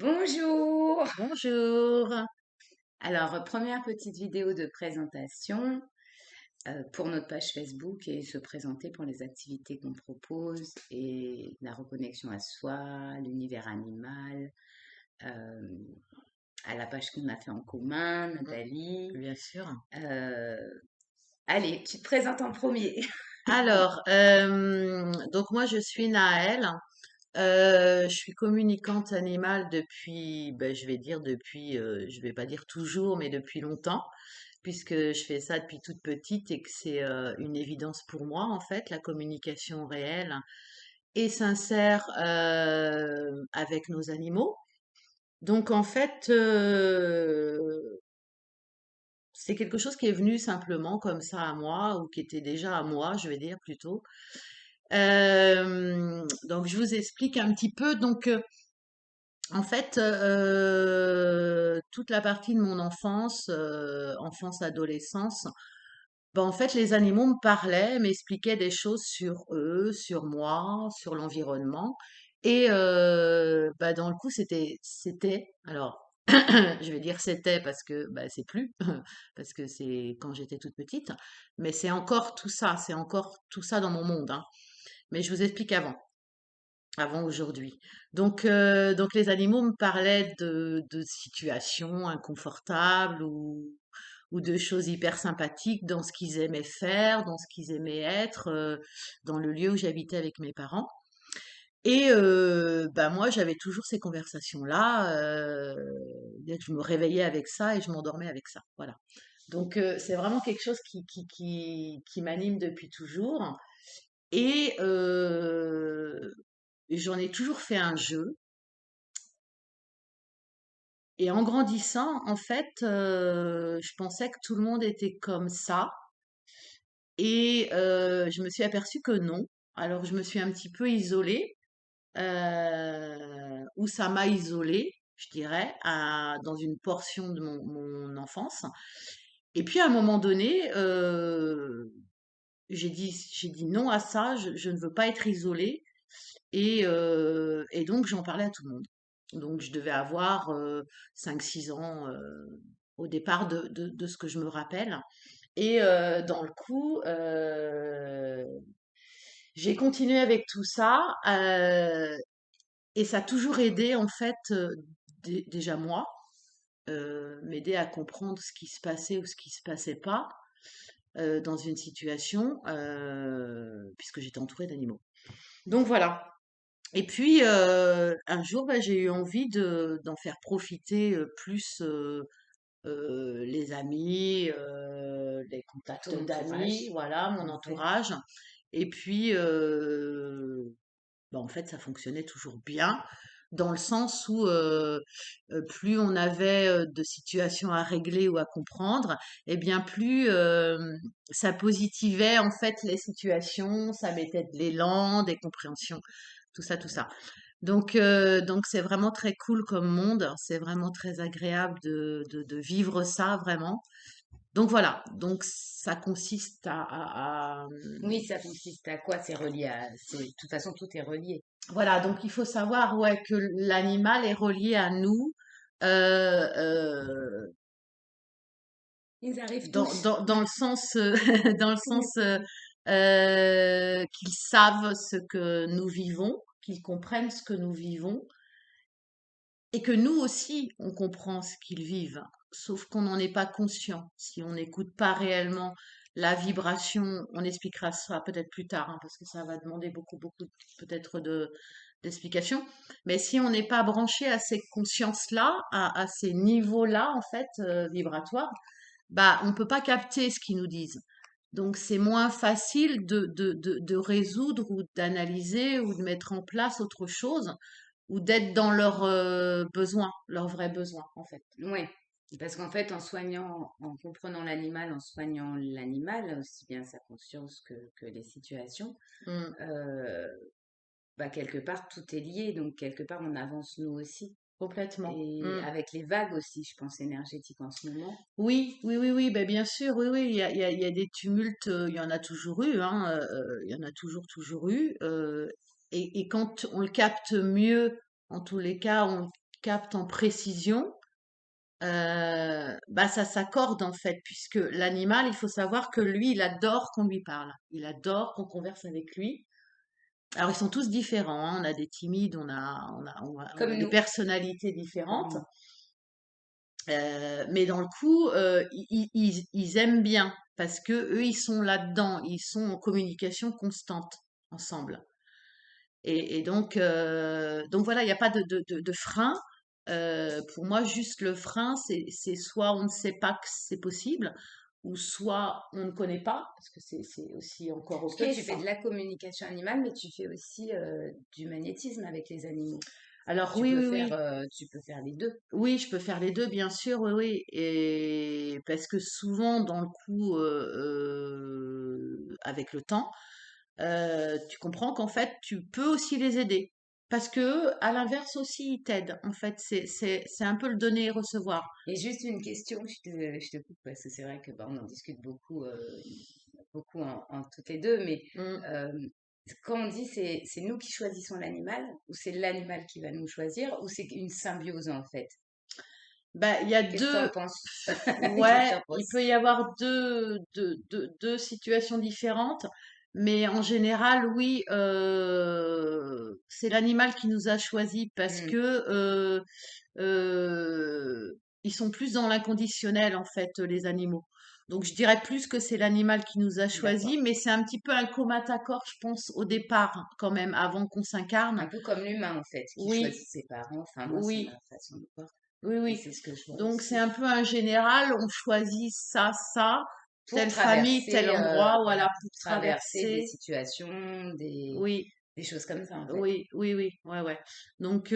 Bonjour! Bonjour. Alors, première petite vidéo de présentation pour notre page Facebook et se présenter pour les activités qu'on propose et la reconnexion à soi, l'univers animal, euh, à la page qu'on a fait en commun, Nathalie. Bien sûr. Euh, allez, tu te présentes en premier. Alors, donc moi je suis Naël. Je suis communicante animale depuis, ben, je vais dire depuis, je vais pas dire toujours, mais depuis longtemps, puisque je fais ça depuis toute petite et que c'est une évidence pour moi en fait, la communication réelle et sincère avec nos animaux. Donc en fait, c'est quelque chose qui est venu simplement comme ça à moi, ou qui était déjà à moi, je vais dire plutôt. Donc je vous explique un petit peu. Donc en fait, toute la partie de mon enfance, enfance-adolescence, ben, en fait, les animaux me parlaient, m'expliquaient des choses sur eux, sur moi, sur l'environnement. Et bah, dans le coup, alors, je vais dire c'était parce que bah, c'est plus, parce que c'est quand j'étais toute petite, mais c'est encore tout ça dans mon monde, hein. Mais je vous explique avant aujourd'hui. Donc les animaux me parlaient de situations inconfortables ou de choses hyper sympathiques dans ce qu'ils aimaient faire, dans ce qu'ils aimaient être, dans le lieu où j'habitais avec mes parents. Et bah moi, j'avais toujours ces conversations-là. Je me réveillais avec ça et je m'endormais avec ça. Voilà. Donc c'est vraiment quelque chose qui m'anime depuis toujours. Et j'en ai toujours fait un jeu. Et en grandissant, en fait, je pensais que tout le monde était comme ça. Et je me suis aperçue que non. Alors je me suis un petit peu isolée, ou ça m'a isolée, je dirais, dans une portion de mon enfance. Et puis à un moment donné, j'ai dit non à ça, je ne veux pas être isolée. Et donc j'en parlais à tout le monde. Donc je devais avoir 5-6 ans au départ de ce que je me rappelle. Et dans le coup, j'ai continué avec tout ça. Et ça a toujours aidé, en fait, déjà moi, m'aider à comprendre ce qui se passait ou ce qui se passait pas dans une situation, puisque j'étais entourée d'animaux. Donc voilà. Et puis un jour, bah, j'ai eu envie d'en faire profiter plus les amis, les contacts Ton d'amis, entourage, voilà, mon en fait. entourage. Et puis, bah, en fait, ça fonctionnait toujours bien, dans le sens où plus on avait de situations à régler ou à comprendre, et bien plus ça positivait en fait les situations, ça mettait de l'élan, des compréhensions, tout ça, tout ça. Donc c'est vraiment très cool comme monde, c'est vraiment très agréable de vivre ça vraiment. Donc voilà, donc ça consiste Oui, ça consiste à quoi? C'est relié à... De toute façon, tout est relié. voilà, donc il faut savoir ouais, que l'animal est relié à nous euh, euh, Ils arrivent tous. dans le sens, dans le sens qu'ils savent ce que nous vivons, qu'ils comprennent ce que nous vivons et que nous aussi, on comprend ce qu'ils vivent, sauf qu'on n'en est pas conscient. Si on n'écoute pas réellement la vibration, on expliquera ça peut-être plus tard, hein, parce que ça va demander beaucoup peut-être d'explications. Mais si on n'est pas branché à ces consciences-là, à ces niveaux-là, en fait, vibratoires, bah, on peut pas capter ce qu'ils nous disent. Donc, c'est moins facile de résoudre ou d'analyser ou de mettre en place autre chose ou d'être dans leurs besoins, leurs vrais besoins, en fait. Oui, parce qu'en fait, en soignant, en comprenant l'animal, en soignant l'animal, aussi bien sa conscience que les situations, Mm, euh, bah, quelque part, tout est lié. Donc, quelque part, on avance nous aussi. complètement. Et Mm. avec les vagues aussi, je pense, énergétiques en ce moment. Oui, ben bien sûr, oui, il y a des tumultes, il y en a toujours eu, hein, il y en a toujours eu. Et quand on le capte mieux, en tous les cas, capte en précision, bah ça s'accorde en fait, puisque l'animal, il faut savoir que lui, il adore qu'on lui parle. Il adore qu'on converse avec lui. Alors ils sont tous différents, hein. On a des timides, on a Comme des nous, personnalités comme différentes. nous. Mais dans le coup, ils aiment bien parce que eux, ils sont là-dedans, ils sont en communication constante ensemble. Donc voilà, il n'y a pas de frein. Pour moi, juste le frein, c'est soit on ne sait pas que c'est possible, ou soit on ne connaît pas, parce que c'est aussi encore Parce OK, que toi, tu fais ça. de la communication animale, mais tu fais aussi du magnétisme avec les animaux. Alors oui, oui, oui. Tu peux faire les deux. Oui, je peux faire les 2, bien sûr, oui, oui. Et parce que souvent, dans le coup, avec le temps, tu comprends qu'en fait, tu peux aussi les aider. Parce que, à l'inverse aussi, ils t'aident. En fait, c'est un peu le donner et recevoir. Et juste une question, je te coupe parce que c'est vrai que bah, on en discute beaucoup, beaucoup en toutes les deux, mais Mm. euh, quand on dit c'est nous qui choisissons l'animal, ou c'est l'animal qui va nous choisir, ou c'est une symbiose en fait. Ben, il y a Qu'est-ce que tu en deux, penses? Qu'est-ce que tu ouais, en il penses? peut y avoir deux situations différentes, mais en général, oui, c'est l'animal qui nous a choisis parce Hmm, que ils sont plus dans l'inconditionnel en fait, les animaux. Donc je dirais plus que c'est l'animal qui nous a choisis, d'accord. mais c'est un petit peu un commun accord, je pense, au départ, quand même, avant qu'on s'incarne. Un peu comme l'humain en fait, qui choisit Oui, ses parents. Enfin, moi, c'est ma oui, façon de voir. oui, Et oui. c'est ce que je vois Donc c'est aussi. un peu un général, on choisit ça, Pour telle famille, tel traverser, endroit, voilà, voilà, pour pour traverser des traverser. situations, Oui, des choses comme ça en fait. oui, oui, oui, ouais, ouais. Donc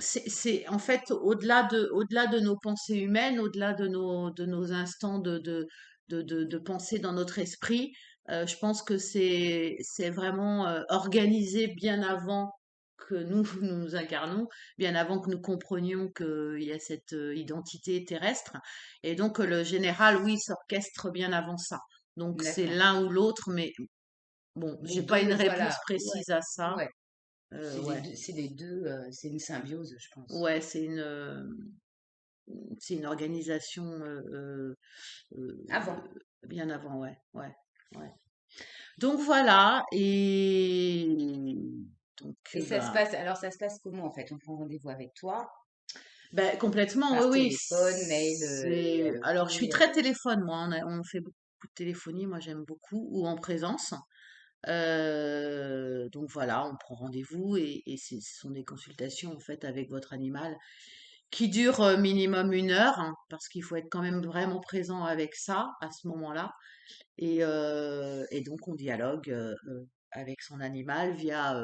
c'est en fait au-delà de nos pensées humaines, au-delà de nos instants de pensée dans notre esprit, je pense que c'est vraiment organisé bien avant que nous nous incarnons, bien avant que nous comprenions qu'il y a cette identité terrestre. Et donc le général, oui, s'orchestre bien avant ça. Donc c'est D'accord. l'un ou l'autre, mais bon, Les j'ai pas une deux, réponse voilà. Ouais, précise à ça. ouais. Ouais, C'est les deux, c'est une symbiose, je pense. ouais, c'est une organisation Avant. bien avant, ouais, ouais, ouais. Donc voilà, et donc Et ça se bah, passe, alors ça se passe comment en fait? On prend rendez-vous avec toi bah, complètement, oui, par oui. téléphone, mail, Alors je suis courriel. très téléphone, moi. On fait beaucoup de téléphonie, moi j'aime beaucoup, ou en présence. Donc voilà, on prend rendez-vous et ce sont des consultations en fait avec votre animal qui durent minimum 1 heure, hein, parce qu'il faut être quand même vraiment présent avec ça à ce moment-là. Et donc on dialogue avec son animal via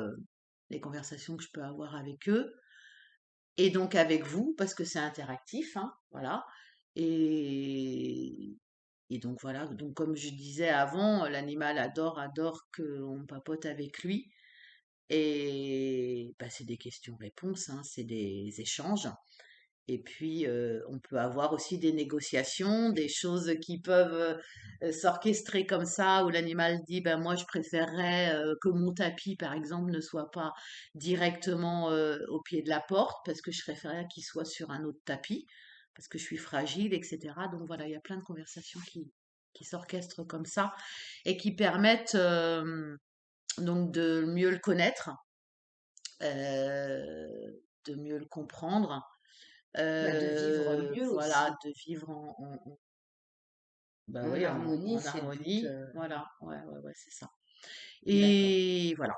les conversations que je peux avoir avec eux et donc avec vous parce que c'est interactif, hein, voilà. Et, et donc voilà, donc comme je disais avant, l'animal adore qu'on papote avec lui. Et bah, c'est des questions-réponses, hein, c'est des échanges. Et puis, on peut avoir aussi des négociations, des choses qui peuvent s'orchestrer comme ça, où l'animal dit, ben moi je préférerais que mon tapis, par exemple, ne soit pas directement au pied de la porte, parce que je préférerais qu'il soit sur un autre tapis, parce que je suis fragile, etc. Donc voilà, il y a plein de conversations qui s'orchestrent comme ça et qui permettent donc de mieux le connaître, de mieux le comprendre, Bah, de vivre mieux voilà, aussi. de vivre bah En oui, harmonie, en c'est le but. harmonie, voilà, ouais, ouais, ouais, c'est ça. D'accord. Et voilà.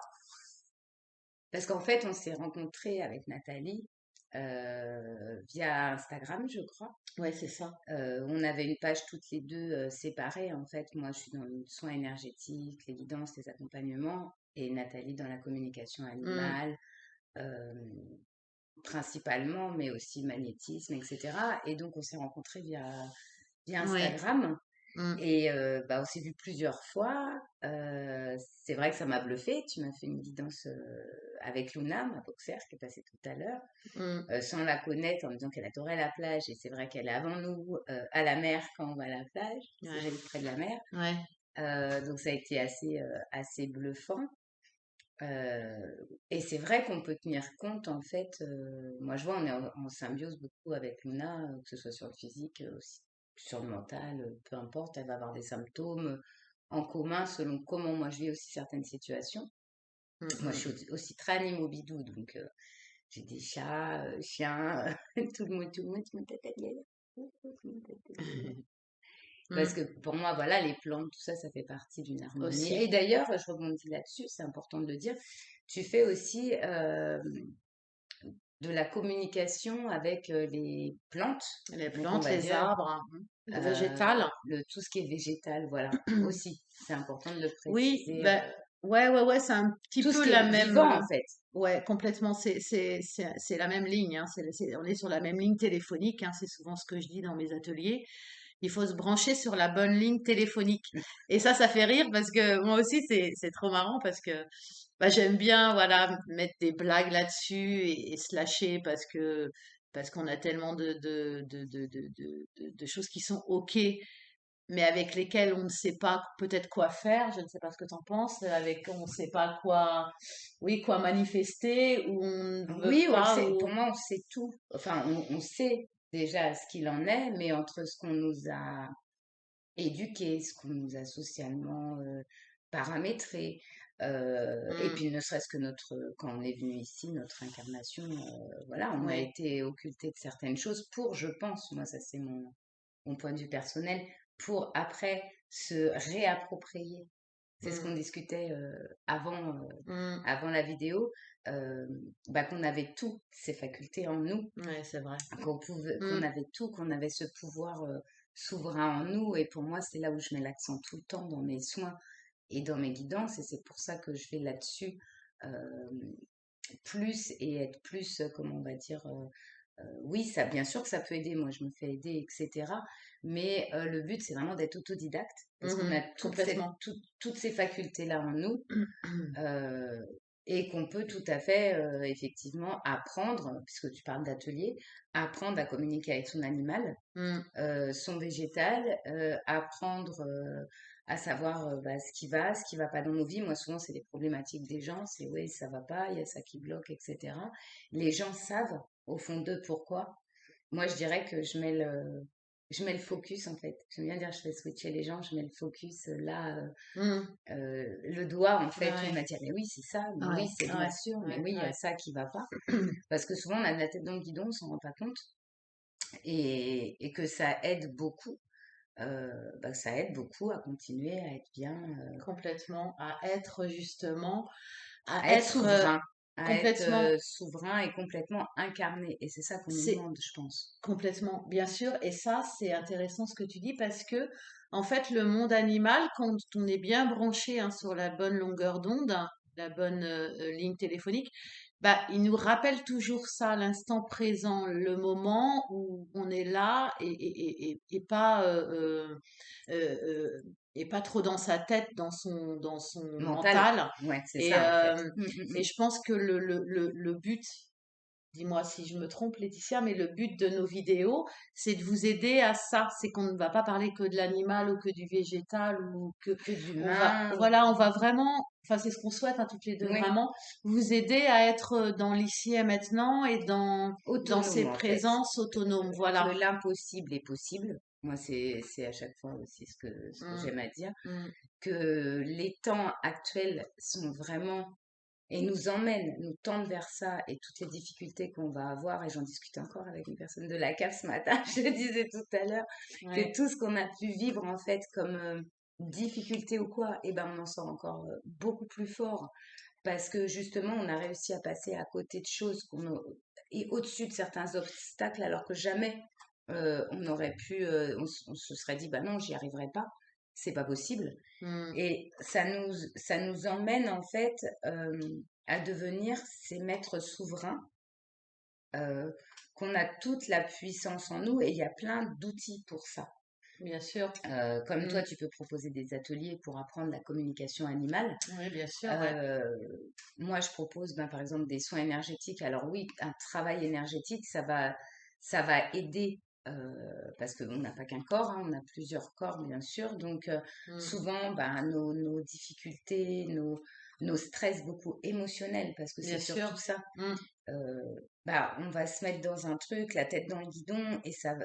Parce qu'en fait, on s'est rencontrés avec Nathalie via Instagram, je crois. Ouais, c'est ça. On avait une page toutes les deux séparées. En fait, moi, je suis dans le soin énergétique, les guidances, les accompagnements, et Nathalie dans la communication Mm, animale, euh, principalement, mais aussi magnétisme, etc. Et donc, on s'est rencontrés via ouais, Instagram. mm, Et bah, on s'est vu plusieurs fois. C'est vrai que ça m'a bluffé. Tu m'as fait une guidance avec Luna, ma boxer, qui est passée tout à l'heure, mm, sans la connaître, en me disant qu'elle adorait la plage. Et c'est vrai qu'elle est avant nous à la mer quand on va à la plage, parce que ouais, j'habite près de la mer. ouais, Donc ça a été assez bluffant. Et c'est vrai qu'on peut tenir compte, en fait. Moi, je vois, on est en symbiose beaucoup avec Luna, que ce soit sur le physique, aussi sur le mental, peu importe, elle va avoir des symptômes en commun selon comment moi je vis aussi certaines situations. Mm, Moi, je mm, suis aussi très animaux-bidou, donc j'ai des chats, chiens, tout le monde, tout le monde, mm. parce Mm. que pour moi, voilà, les plantes, tout ça, ça fait partie d'une harmonie. Et Aussi. d'ailleurs, je rebondis là-dessus, c'est important de le dire, tu fais aussi de la communication avec les plantes, Les donc on plantes, va les dire arbres, le euh, végétal. tout ce qui est végétal, voilà, aussi, c'est important de le Oui, préciser. ben, ouais, c'est un petit Tout ce peu qui la est même, vivant, en fait. ouais, complètement, c'est la même ligne, hein, on est sur la même ligne téléphonique, hein, c'est souvent ce que je dis dans mes ateliers. Il faut se brancher sur la bonne ligne téléphonique. Et ça fait rire parce que moi aussi, c'est trop marrant parce que bah, j'aime bien, voilà, mettre des blagues là-dessus et se lâcher parce qu'on a tellement de choses qui sont OK mais avec lesquels on ne sait pas peut-être quoi faire, je ne sais pas ce que tu en penses, avec on ne sait pas quoi, oui, quoi manifester, ou on ne veut Oui, on le pas, sait. Pour ou... moi, on sait tout. Enfin, on sait déjà ce qu'il en est, mais entre ce qu'on nous a éduqué, ce qu'on nous a socialement paramétré, et Hmm, puis ne serait-ce que quand on est venu ici, notre incarnation, voilà, on a oui, été occulté de certaines choses pour, je pense, moi ça c'est mon point de vue personnel, pour après se réapproprier. C'est ce qu'on hmm, discutait avant, hmm, avant la vidéo, euh, bah, qu'on avait tout ces facultés en nous, ouais, c'est vrai. qu'on Hmm, avait tout, qu'on avait ce pouvoir souverain en nous. Et pour moi, c'est là où je mets l'accent tout le temps dans mes soins et dans mes guidances. Et c'est pour ça que je vais là-dessus euh, plus et être plus, comment on va dire, oui, ça, bien sûr que ça peut aider. Moi, je me fais aider, etc. Mais le but, c'est vraiment d'être autodidacte parce qu'on a mhm, complètement. toutes ces facultés-là en nous euh, et qu'on peut tout à fait, effectivement, apprendre, puisque tu parles d'atelier, apprendre à communiquer avec son animal, Hmm, son végétal, apprendre à savoir bah, ce qui va pas dans nos vies. Moi, souvent, c'est les problématiques des gens, c'est oui, ça va pas, il y a ça qui bloque, etc. Les gens savent au fond d'eux pourquoi. Moi, je dirais que je mets le focus en fait. J'aime bien dire, je fais switcher les gens, je mets le focus là, hmm, le doigt en fait, où on ouais, va dire, mais oui, c'est ça, mais oui, ouais, c'est bien ouais, sûr, mais ouais, oui, il y a ouais. ça qui va pas. Parce que souvent, on a de la tête dans le guidon, on s'en rend pas compte et que ça aide beaucoup. Bah, ça aide beaucoup à continuer à être bien, Complètement, à être justement, à à être être souverain, à être complètement, souverain et complètement incarné. Et c'est ça qu'on nous c'est demande, je pense. complètement, bien sûr, et ça, c'est intéressant ce que tu dis parce que, en fait, le monde animal, quand on est bien branché hein, sur la bonne longueur d'onde, hein, la bonne ligne téléphonique, bah, il nous rappelle toujours ça, l'instant présent, le moment où on est là et pas et pas trop dans sa tête, dans son Mental, mental. ouais, c'est Et, ça en fait. et je pense que le but dis-moi si je me trompe, Laetitia, mais le but de nos vidéos, c'est de vous aider à ça. C'est qu'on ne va pas parler que de l'animal ou que du végétal ou que Que de on va, l'humain, voilà, on va vraiment, enfin, c'est ce qu'on souhaite à toutes les deux, oui, vraiment vous aider à être dans l'ici et maintenant et dans autonome ces en fait. présences autonomes. Que Voilà. l'impossible est possible. Moi, c'est à chaque fois aussi ce que Mm, j'aime à dire. mm, Que les temps actuels sont vraiment et nous emmènent, nous tendent vers ça et toutes les difficultés qu'on va avoir, et j'en discutais encore avec une personne de la CAF ce matin, je le disais tout à l'heure, que ouais. tout ce qu'on a pu vivre en fait comme difficulté ou quoi, et ben on en sort encore beaucoup plus fort parce que justement on a réussi à passer à côté de choses et au-dessus de certains obstacles alors que jamais on aurait pu, on se serait dit bah non j'y arriverai pas, c'est pas possible. Mm, Et ça nous emmène en fait à devenir ces maîtres souverains, euh, qu'on a toute la puissance en nous et il y a plein d'outils pour ça. bien sûr. Comme Mm, toi, tu peux proposer des ateliers pour apprendre la communication animale. oui, bien sûr, ouais. Euh, Moi, je propose ben, par exemple des soins énergétiques. Alors oui, un travail énergétique, ça va aider. Parce qu'on n'a pas qu'un corps, hein, on a plusieurs corps bien sûr. Donc Mm, souvent, ben, nos difficultés, nos stress beaucoup émotionnels, parce que c'est Bien sûr. surtout ça. Mm. Bah, on va se mettre dans un truc, la tête dans le guidon, et ça va.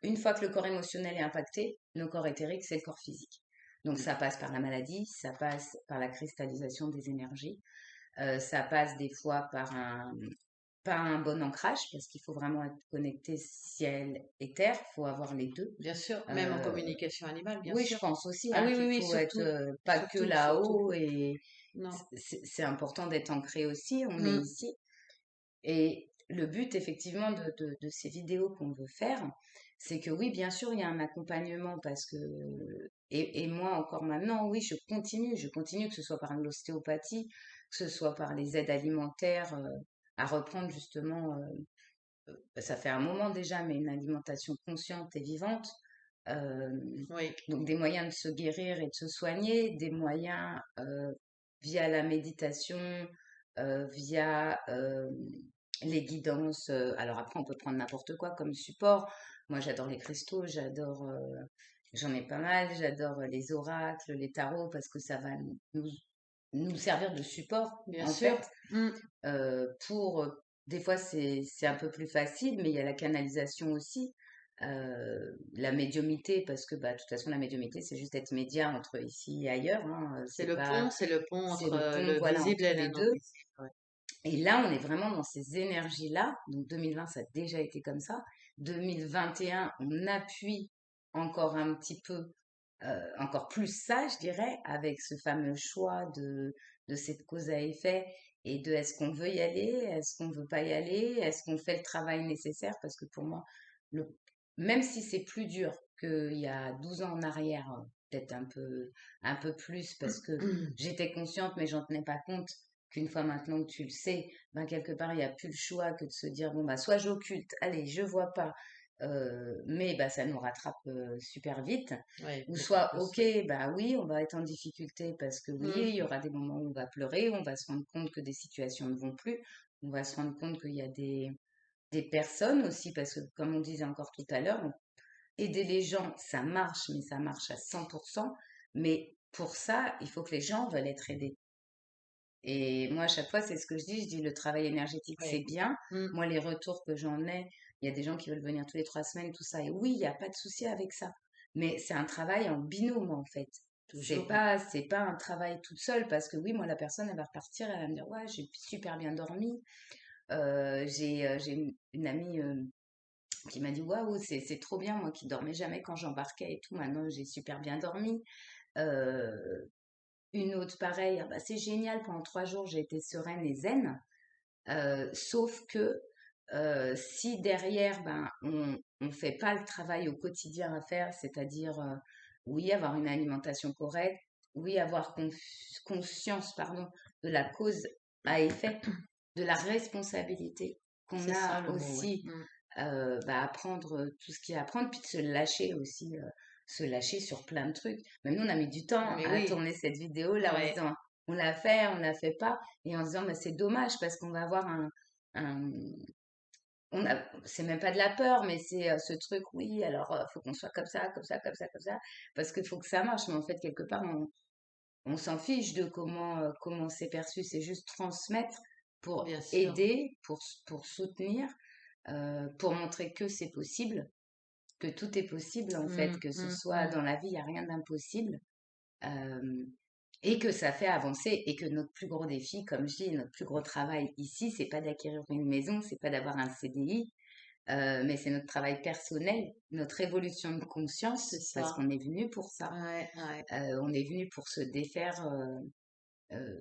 Une fois que le corps émotionnel est impacté, le corps éthérique, c'est le corps physique. Donc ça passe par la maladie, ça passe par la cristallisation des énergies, ça passe des fois par pas un bon ancrage, parce qu'il faut vraiment être connecté ciel et terre, il faut avoir les deux. Bien sûr, même en Euh, communication animale, bien oui, je sûr. pense aussi Ah hein, oui, oui, qu'il oui, faut être surtout, pas que surtout, surtout. là-haut, et Non. c'est important d'être ancré aussi, on est Mm. ici. Et le but, effectivement, de ces vidéos qu'on veut faire, c'est que oui, bien sûr, il y a un accompagnement parce que, et moi encore maintenant, oui, je continue, que ce soit par l'ostéopathie, que ce soit par les aides alimentaires, à reprendre justement, ça fait un moment déjà, mais une alimentation consciente et vivante. euh, Oui, donc des moyens de se guérir et de se soigner, des moyens via la méditation, via les guidances. Alors après, on peut prendre n'importe quoi comme support. Moi, j'adore les cristaux, j'en ai pas mal, j'adore les oracles, les tarots, parce que ça va nous, nous servir de support, bien en sûr. fait, Mm. pour, des fois, c'est un peu plus facile, mais il y a la canalisation aussi. La médiumité, parce que bah, de toute façon, la médiumité, c'est juste être média entre ici et ailleurs. Hein, C'est le pont, c'est le pont c'est entre le pont, le voilà, visible et entre les deux. l'invisible. Ouais. Et là, on est vraiment dans ces énergies-là. Donc 2020, ça a déjà été comme ça. 2021, on appuie encore un petit peu, encore plus ça, je dirais, avec ce fameux choix de cette cause à effet et de est-ce qu'on veut y aller, est-ce qu'on veut pas y aller, est-ce qu'on fait le travail nécessaire, parce que pour moi, le, même si c'est plus dur qu'il y a 12 ans en arrière, peut-être un peu plus, parce que j'étais consciente, mais j'en tenais pas compte, qu'une fois maintenant que tu le sais, ben quelque part, il n'y a plus le choix que de se dire, bon, bah, soit j'occulte, allez, je vois pas, mais bah, ça nous rattrape super vite. Ouais, Ou beaucoup soit, plus, ok, oui. bah oui, on va être en difficulté parce que oui, il y Mm. aura des moments où on va pleurer, on va se rendre compte que des situations ne vont plus, on va se rendre compte qu'il y a des personnes aussi, parce que comme on disait encore tout à l'heure, aider les gens, ça marche, mais ça marche à 100%. Mais pour ça, il faut que les gens veulent être aidés. Et moi, à chaque fois, c'est ce que je dis le travail énergétique, c'est Oui. bien. Mm. Moi, les retours que j'en ai, il y a des gens qui veulent venir tous les 3 semaines, tout ça. Et oui, il n'y a pas de souci avec ça. Mais c'est un travail en binôme, en fait. Toujours. C'est pas un travail toute seule, parce que oui, moi, la personne, elle va repartir, elle va me dire, ouais, j'ai super bien dormi. J'ai une amie qui m'a dit, waouh, c'est trop bien, moi qui dormais jamais quand j'embarquais et tout. Maintenant, j'ai super bien dormi. Euh, une autre pareille, ah bah, c'est génial, pendant 3 jours, j'ai été sereine et zen. Sauf que si derrière, ben, on fait pas le travail au quotidien à faire, c'est-à-dire, oui, avoir une alimentation correcte, oui, avoir conscience, pardon, de la cause à effet, de la responsabilité qu'on C'est ça a le mot, oui. aussi, Mm. bah, à apprendre tout ce qu'il y a à apprendre, puis de se lâcher aussi, se lâcher sur plein de trucs. Même nous, on a mis du temps Mais à oui, tourner cette vidéo-là, en se ouais. disant, on l'a fait pas, et en se disant, mais c'est dommage parce qu'on va avoir un, c'est même pas de la peur, mais c'est ce truc, oui, alors faut qu'on soit comme ça, comme ça, comme ça, comme ça, parce qu'il faut que ça marche. Mais en fait, quelque part, on s'en fiche de comment c'est perçu, c'est juste transmettre pour Bien sûr. aider, pour soutenir, pour montrer que c'est possible, que tout est possible en fait, Mm, que ce mm, soit mm. dans la vie, il n'y a rien d'impossible. euh, et que ça fait avancer, et que notre plus gros défi, comme je dis, notre plus gros travail ici, c'est pas d'acquérir une maison, c'est pas d'avoir un CDI, mais c'est notre travail personnel, notre évolution de C'est conscience, parce ça. qu'on est venu pour ça. Ouais, ouais. On est venu pour se défaire euh,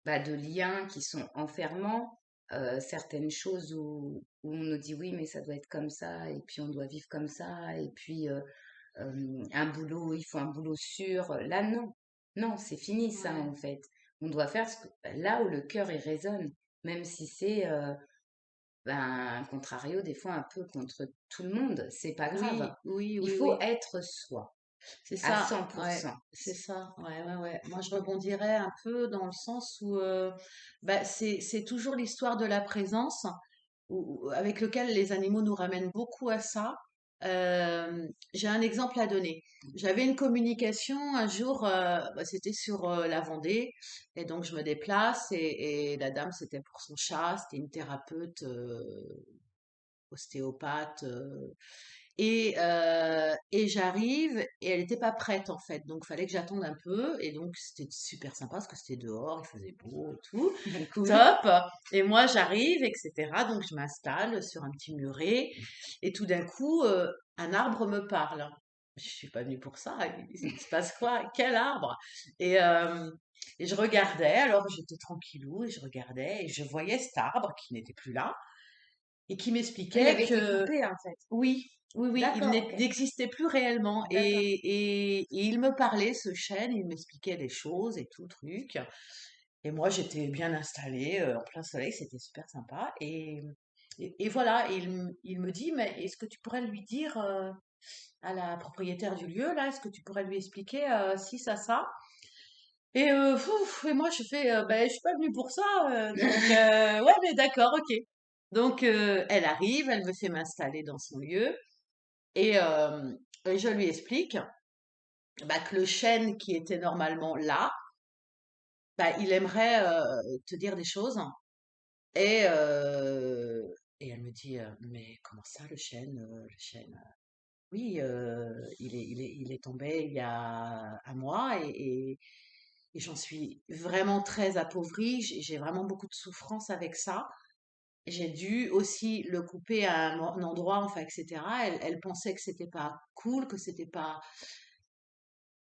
bah, de liens qui sont enfermants, certaines choses où on nous dit oui, mais ça doit être comme ça, et puis on doit vivre comme ça, et puis un boulot, il faut un boulot sûr. Là, non. Non, c'est fini ça Ouais. en fait. On doit faire là où le cœur y résonne, même si c'est ben, un contrario des fois un peu contre tout le monde. C'est pas grave. Oui, oui, Il oui, faut oui. être soi C'est à ça, ouais, 100%. c'est ça, ouais, ouais, ouais. Moi, je rebondirais un peu dans le sens où bah, c'est toujours l'histoire de la présence, avec lequel les animaux nous ramènent beaucoup à ça. J'ai un exemple à donner. J'avais une communication un jour, c'était sur la Vendée, et donc je me déplace et la dame c'était pour son chat, c'était une thérapeute ostéopathe et j'arrive et elle n'était pas prête en fait, donc fallait que j'attende un peu et donc c'était super sympa parce que c'était dehors, il faisait beau et tout, Cool. top. Et moi j'arrive, etc. Donc je m'installe sur un petit muret et tout d'un coup un arbre me parle. Je suis pas venue pour ça. Il se passe quoi? Quel arbre? Et, euh, et je regardais. Alors j'étais tranquillou et je regardais et je voyais cet arbre qui n'était plus là et qui Il m'expliquait avait été que coupé, en fait. oui, oui, oui, il D'accord, ok. n'existait plus réellement. D'accord. Et il me parlait, ce chêne, il m'expliquait des choses et tout, truc. Et moi, j'étais bien installée, en plein soleil, c'était super sympa. Et voilà, il me dit, mais est-ce que tu pourrais lui dire à la propriétaire du lieu, là, est-ce que tu pourrais lui expliquer si, ça? Et moi, je fais, ben, je suis pas venue pour ça, donc ouais, mais d'accord, ok. Donc, elle arrive, elle me fait m'installer dans son lieu, et je lui explique bah, que le chêne qui était normalement là, bah, il aimerait te dire des choses. Et, euh, et elle me dit, mais comment ça, le chêne, le chêne? Oui, il est tombé il y a un mois et j'en suis vraiment très appauvrie. J'ai vraiment beaucoup de souffrance avec ça. J'ai dû aussi le couper à un endroit, enfin, etc. Elle pensait que c'était pas cool, que c'était pas.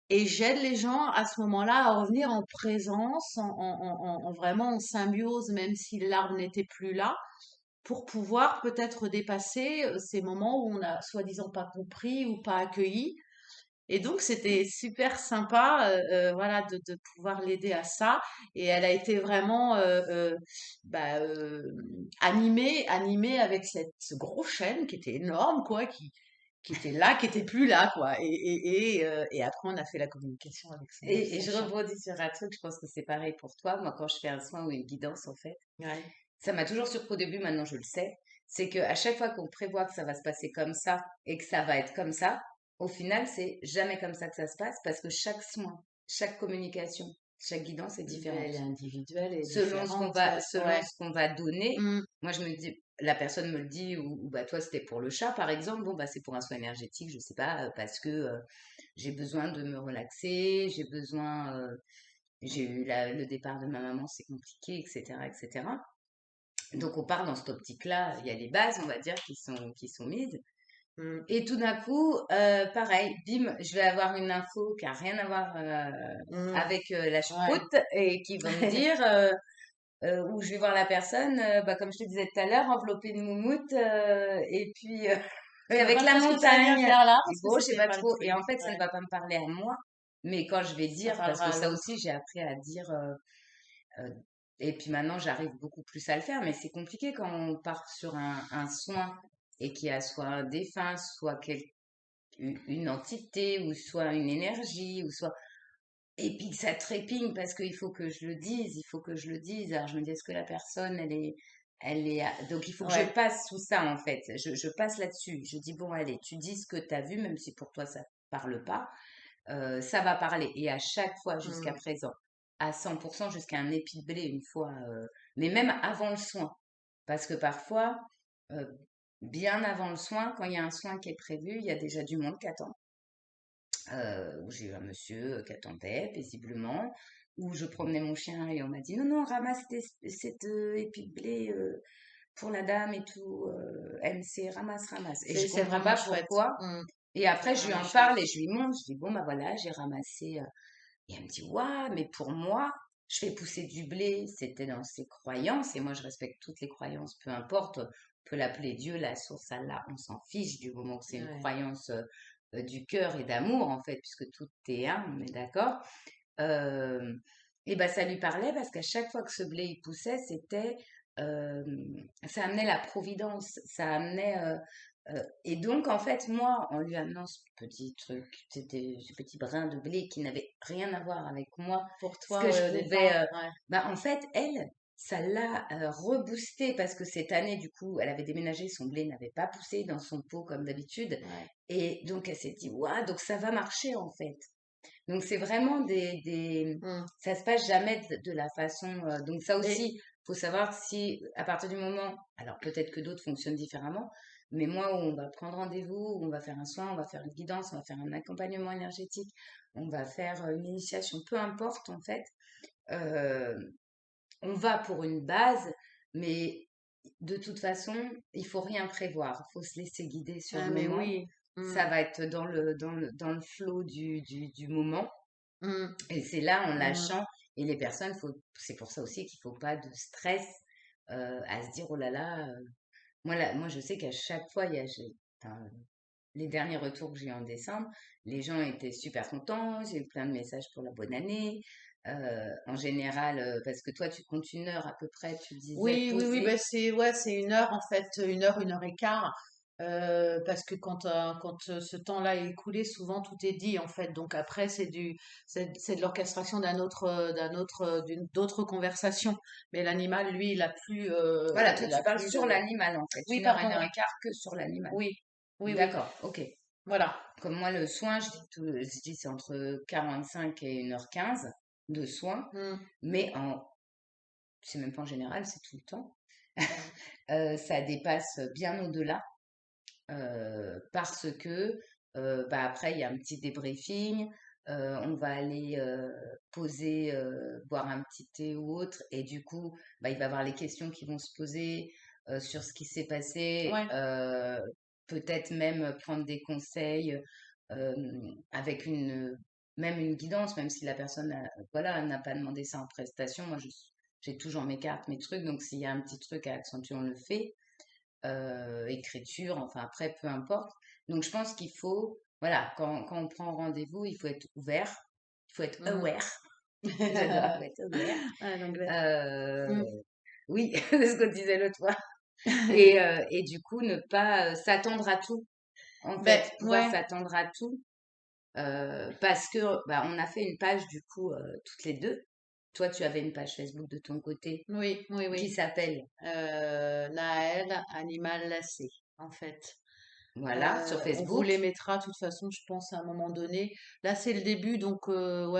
Et j'aide les gens à ce moment-là à revenir en présence, en vraiment en symbiose, même si l'arbre n'était plus là, pour pouvoir peut-être dépasser ces moments où on a soi-disant pas compris ou pas accueilli. Et donc, c'était super sympa, voilà, de pouvoir l'aider à ça. Et elle a été vraiment bah, animée avec ce gros chêne qui était énorme, quoi, qui était là, qui était plus là, quoi. Et après, on a fait la communication avec Et son je chat. rebondis sur un truc, je pense que c'est pareil pour toi. Moi, quand je fais un soin ou une guidance, en fait, Ouais. ça m'a toujours surpris au début, maintenant je le sais, c'est qu'à chaque fois qu'on prévoit que ça va se passer comme ça et que ça va être comme ça, au final, c'est jamais comme ça que ça se passe parce que chaque soin, chaque communication, chaque guidance est différente. Elle est individuelle et Selon ce qu'on différente, va, ouais. selon Ouais. ce qu'on va donner, Mm, moi je me dis, la personne me le dit, ou bah toi c'était pour le chat par exemple, bon bah c'est pour un soin énergétique, je sais pas, parce que j'ai besoin de me relaxer, j'ai eu le départ de ma maman, c'est compliqué, etc., etc. Donc on part dans cette optique-là, il y a les bases, on va dire, qui sont mises. mm, Et tout d'un coup, pareil, bim, je vais avoir une info qui a rien à voir mm. avec la Ouais. choucroute et qui va me dire, où je vais voir la personne, bah, comme je te disais tout à l'heure, enveloppée de moumoute, et puis et Tu vois avec pas la trop ce que ça vient montagne. faire là Et parce que bon, je sais c'était pas pas le trop. Et truc. en fait, ça ne Ouais. va pas me parler à moi, mais quand je vais Ça dire, parce parlera que à ça l'autre. aussi, j'ai appris à dire. Euh, et puis maintenant, j'arrive beaucoup plus à le faire, mais c'est compliqué quand on part sur un soin et qu'il y a soit un défunt, soit une entité, ou soit une énergie, ou soit. Et puis que ça trépigne parce qu'il faut que je le dise, il faut que je le dise. Alors je me dis, est-ce que la personne, donc il faut que je Ouais. passe sous ça en fait. Je passe là-dessus. Je dis, bon, allez, tu dis ce que tu as vu, même si pour toi ça parle pas, ça va parler. Et à chaque fois jusqu'à Mm, présent, à 100%, jusqu'à un épi de blé une fois, mais même avant le soin. Parce que parfois, euh, bien avant le soin, quand il y a un soin qui est prévu, il y a déjà du monde qui attend. Où j'ai eu un monsieur qui attendait paisiblement, où je promenais mon chien et on m'a dit non, non, ramasse cette épi de blé pour la dame et tout, MC, ramasse, ramasse. Et je c'est comprends vraiment pas chouette. pourquoi. Mm, Et c'est après, je lui vraiment en chouette. parle et je lui montre. Je dis, bon, bah voilà, j'ai ramassé. Et elle me dit, waouh, mais pour moi, je fais pousser du blé. C'était dans ses croyances. Et moi, je respecte toutes les croyances, peu importe. On peut l'appeler Dieu, la source, Allah, on s'en fiche du moment que c'est une Ouais. croyance du cœur et d'amour, en fait, puisque tout est un, on est d'accord. Euh, et ben, ça lui parlait parce qu'à chaque fois que ce blé il poussait, euh, ça amenait la providence, ça amenait. Et donc, en fait, moi, en lui amenant ce petit truc, c'était ce petit brin de blé qui n'avait rien à voir avec moi, Pour ce toi, que je ouais, au pouvais. départ, ouais. Bah, en fait, elle. ça l'a reboosté parce que cette année, du coup, elle avait déménagé, son blé n'avait pas poussé dans son pot comme d'habitude. Ouais. Et donc, elle s'est dit, waouh, donc ça va marcher en fait. Donc, c'est vraiment Mm. ça se passe jamais de la façon. Donc, ça Et aussi, faut savoir si, à partir du moment, alors peut-être que d'autres fonctionnent différemment, mais moi, où on va prendre rendez-vous, où on va faire un soin, on va faire une guidance, on va faire un accompagnement énergétique, on va faire une initiation, peu importe en fait. euh, on va pour une base, mais de toute façon, il faut rien prévoir. Il faut se laisser guider sur le ah, mais moment. oui. Ça Mm. va être dans le flow du moment. Mm. Et c'est là, en Mm. lâchant. Et les personnes, c'est pour ça aussi qu'il ne faut pas de stress à se dire, oh là là. Moi, je sais qu'à chaque fois, enfin, les derniers retours que j'ai eu en décembre, les gens étaient super contents. J'ai eu plein de messages pour la bonne année. En général, parce que toi, tu comptes 1 heure à peu près, tu disais Oui, oui, oui, poser. ben c'est ouais, c'est 1 heure en fait, 1 heure et quart, parce que quand ce temps-là est écoulé, souvent tout est dit en fait. Donc après, c'est de l'orchestration d'autres conversations. Mais l'animal, lui, Voilà, toi, il tu a parles plus sur le. l'animal, en fait. Oui, 1 heure, pardon, 1 heure et quart que sur l'animal. oui, oui, oui, D'accord, ok. voilà. Comme moi, le soin, je dis c'est entre 45 et 1h15 de soins, Mm, mais c'est même pas en général, c'est tout le temps. Ça dépasse bien au-delà, parce que bah, après, il y a un petit débriefing, on va aller poser, boire un petit thé ou autre, et du coup, bah, il va y avoir les questions qui vont se poser sur ce qui s'est passé, ouais. peut-être même prendre des conseils euh, avec même une guidance, même si la personne voilà, n'a pas demandé ça en prestation. Moi, j'ai toujours mes cartes, mes trucs, donc s'il y a un petit truc à accentuer, on le fait écriture, enfin après, peu importe. Donc je pense qu'il faut, voilà, quand on prend rendez-vous, il faut être ouvert, il faut être Mm. aware. J'adore, il faut être aware. Ah, l'anglais. Euh, Mm. oui, c'est ce qu'on disait l'autre fois. Et du coup, ne pas s'attendre à tout, en Ben, fait, pouvoir ouais, s'attendre à tout. Parce que bah, on a fait une page du coup toutes les deux. Toi, tu avais une page Facebook de ton côté oui, oui, qui oui. s'appelle, Naël, animal lassé, en fait. voilà, sur On vous Facebook. les mettra, de toute façon, je pense, à un moment donné. Là, c'est le début, donc ouais,